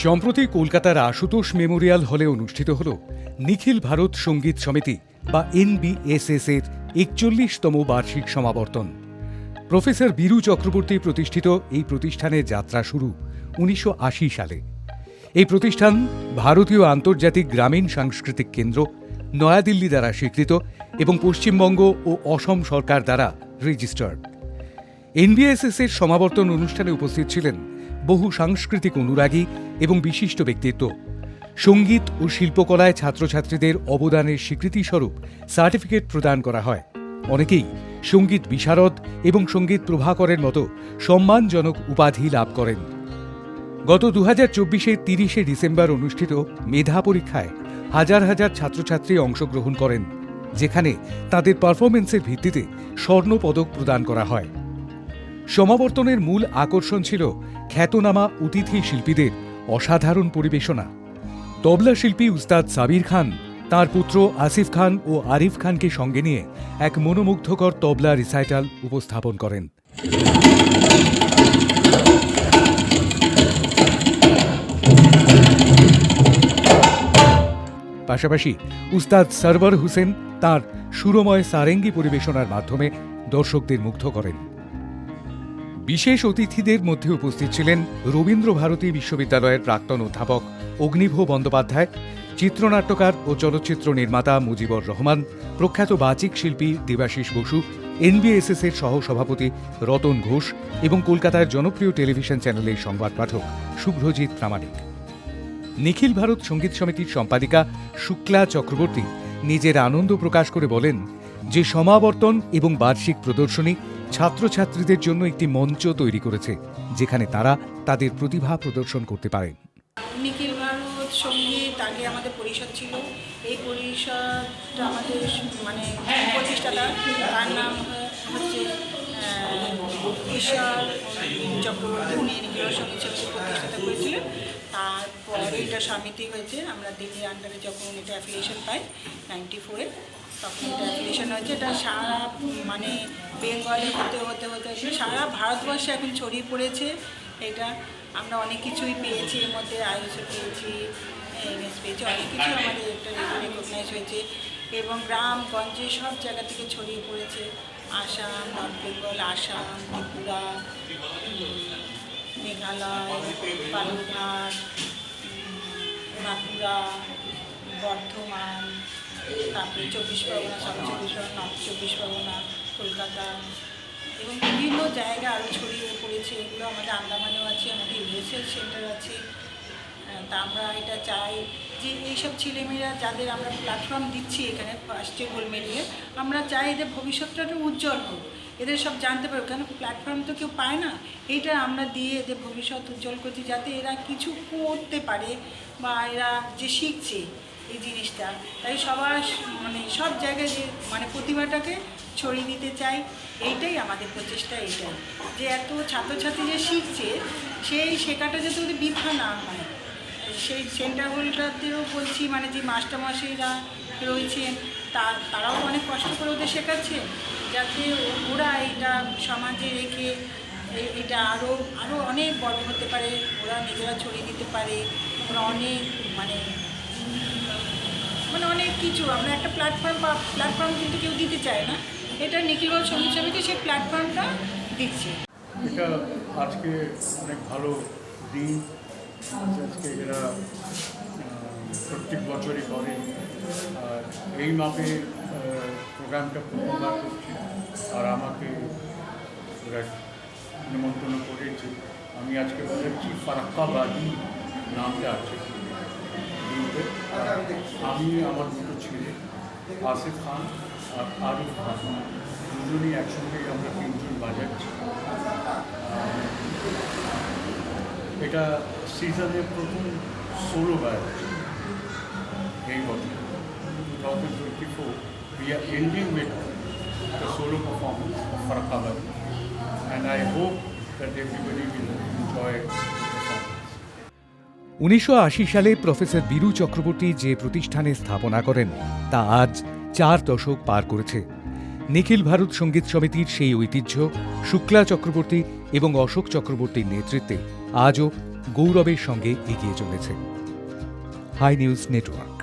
সম্প্রতি কলকাতার আশুতোষ মেমোরিয়াল হলে অনুষ্ঠিত হল নিখিল ভারত সঙ্গীত সমিতি বা NBSS এর 41তম বার্ষিক সমাবর্তন। প্রফেসর বীরু চক্রবর্তী প্রতিষ্ঠিত এই প্রতিষ্ঠানের যাত্রা শুরু 1980 সালে। এই প্রতিষ্ঠান ভারতীয় আন্তর্জাতিক গ্রামীণ সাংস্কৃতিক কেন্দ্র, নয়াদিল্লি দ্বারা স্বীকৃত এবং পশ্চিমবঙ্গ ও অসম সরকার দ্বারা রেজিস্টার্ড। NBSS এর সমাবর্তন অনুষ্ঠানে উপস্থিত ছিলেন বহু সাংস্কৃতিক অনুরাগী এবং বিশিষ্ট ব্যক্তিত্ব। সঙ্গীত ও শিল্পকলায় ছাত্রছাত্রীদের অবদানের স্বীকৃতিস্বরূপ সার্টিফিকেট প্রদান করা হয়। অনেকেই সঙ্গীত বিশারদ এবং সঙ্গীত প্রভাকরের মতো সম্মানজনক উপাধি লাভ করেন। গত 2024-এর 30শে ডিসেম্বর অনুষ্ঠিত মেধা পরীক্ষায় হাজার হাজার ছাত্রছাত্রী অংশগ্রহণ করেন, যেখানে তাদের পারফরমেন্সের ভিত্তিতে স্বর্ণপদক প্রদান করা হয়। সমাবর্তনের মূল আকর্ষণ ছিল খ্যাতনামা অতিথি শিল্পীদের অসাধারণ পরিবেশনা। তবলা শিল্পী উস্তাদ সাবির খান তাঁর পুত্র আসিফ খান ও আরিফ খানকে সঙ্গে নিয়ে এক মনোমুগ্ধকর তবলা রিসাইটাল উপস্থাপন করেন। পাশাপাশি উস্তাদ সরওয়ার হোসেন তাঁর সুরময় সারেঙ্গি পরিবেশনার মাধ্যমে দর্শকদের মুগ্ধ করেন। বিশেষ অতিথিদের মধ্যে উপস্থিত ছিলেন রবীন্দ্র ভারতী বিশ্ববিদ্যালয়ের প্রাক্তন অধ্যাপক অগ্নিভ বন্দ্যোপাধ্যায়, চিত্রনাট্যকার ও চলচ্চিত্র নির্মাতা মুজিবুর রহমান, প্রখ্যাত বাচিক শিল্পী দেবাশিস বসু, NBSS এর সহসভাপতি রতন ঘোষ এবং কলকাতার জনপ্রিয় টেলিভিশন চ্যানেলের সংবাদ পাঠক শুভ্রজিৎ প্রামাণিক। নিখিল ভারত সঙ্গীত সমিতির সম্পাদিকা শুক্লা চক্রবর্তী নিজের আনন্দ প্রকাশ করে বলেন যে সমাবর্তন এবং বার্ষিক প্রদর্শনী ছাত্রছাত্রীদের জন্য একটি মঞ্চ তৈরি করেছে, যেখানে তারা তাদের প্রতিভা প্রদর্শন করতে পারেন। নিখিল ভারত সঙ্গীত আগে আমাদের পরিষদ ছিল। এই পরিষদটা আমাদের প্রতিষ্ঠাতা, তার নাম হচ্ছে ঈশ্বর চক্রবর্তী। উনি নিখিল ভারত সঙ্গীত সমিতি প্রতিষ্ঠাতা করেছিলেন। তারপরে এটা সমিতি হয়েছে। আমরা দিল্লির আন্ডারে যখন এটা অ্যাফিলিয়েশন পাই 94-এ, তখন এটা অ্যাফিলিয়েশন হয়েছে। এটা সারা বেঙ্গলে হতে হতে হতে হতে সারা ভারতবর্ষে এখন ছড়িয়ে পড়েছে। এটা আমরা অনেক কিছুই পেয়েছি, এর মধ্যে ISO পেয়েছি, MS পেয়েছি, অনেক কিছু আমাদের একটা রেকগনাইজ হয়েছে এবং গ্রামগঞ্জে সব জায়গা থেকে ছড়িয়ে পড়েছে। আসাম, নর্থ বেঙ্গল, আসাম, ত্রিপুরা, মেঘালয়, বালুরঘাট, বাঁকুড়া, বর্ধমান, তারপরে 24 পরগনা, সাউথ 24 পরগনা, নর্থ 24 পরগনা, কলকাতা এবং বিভিন্ন জায়গা আরও ছড়িয়ে পড়েছে। এগুলো আমাদের আন্দামানেও আছে, আমাদের রিসার্চ সেন্টার আছে। তা আমরা এটা চাই যে এইসব ছেলেমেয়েরা যাদের আমরা প্ল্যাটফর্ম দিচ্ছি এখানে ফার্স্টে গোল্ড মেডেলে, আমরা চাই এদের ভবিষ্যৎটা উজ্জ্বল হোক, এদের সব জানতে পারবে। কেন প্ল্যাটফর্ম তো কেউ পায় না, এইটা আমরা দিয়ে এদের ভবিষ্যৎ উজ্জ্বল করছি, যাতে এরা কিছু করতে পারে বা এরা যে শিখছে এই জিনিসটা, তাই সবার সব জায়গায় যে প্রতিভাটাকে ছড়িয়ে দিতে চাই। এইটাই আমাদের প্রচেষ্টা, এইটাই যে এত ছাত্রছাত্রী যে শিখছে সেই শেখাটা যাতে ওদের বৃথা না হয়। সেই সেন্টারগুলোতেও বলছি যে মাস্টারমশাইরা রয়েছেন তারাও অনেক কষ্ট করে ওদের শেখাচ্ছে, যাতে ওরা এটা সমাজে রেখে এটা আরও অনেক বড় হতে পারে, ওরা নিজেরা ছড়িয়ে দিতে পারে। ওরা অনেক অনেক কিছু আমরা একটা প্ল্যাটফর্ম কিন্তু কেউ দিতে চায় না। এটা নিখিল ভারত সঙ্গীত সমিতি সেই প্ল্যাটফর্মটা দিচ্ছে। এটা আজকে অনেক ভালো দিন। আজকে এরা প্রত্যেক বছরই করে, আর এই মাপে প্রোগ্রামটা প্রথমবার করছে। আর আমাকে ওরা নিমন্ত্রণ করেছে। আমি আজকে বলেছি ফারাক্কাবাদী নামটা আছে। আমি আমার দুটো ছেলে আসিফ খান আর আরিফ খান দুজনই একসঙ্গে আমরা তিনজন বাজাচ্ছি। এটা সিজনের প্রথম সোলো গায়ক এই বছর 2024। We are ending with the solo performance of Farakabadi, and I hope that everybody will enjoy the performance. 1980 সালে প্রফেসর বীরু চক্রবর্তী যে প্রতিষ্ঠানে স্থাপনা করেন তা আজ 4 দশক পার করেছে। নিখিল ভারত সঙ্গীত সমিতির সেই ঐতিহ্য শুক্লা চক্রবর্তী এবং অশোক চক্রবর্তীর নেতৃত্বে আজও গৌরবের সঙ্গে এগিয়ে চলেছে। Hi news network.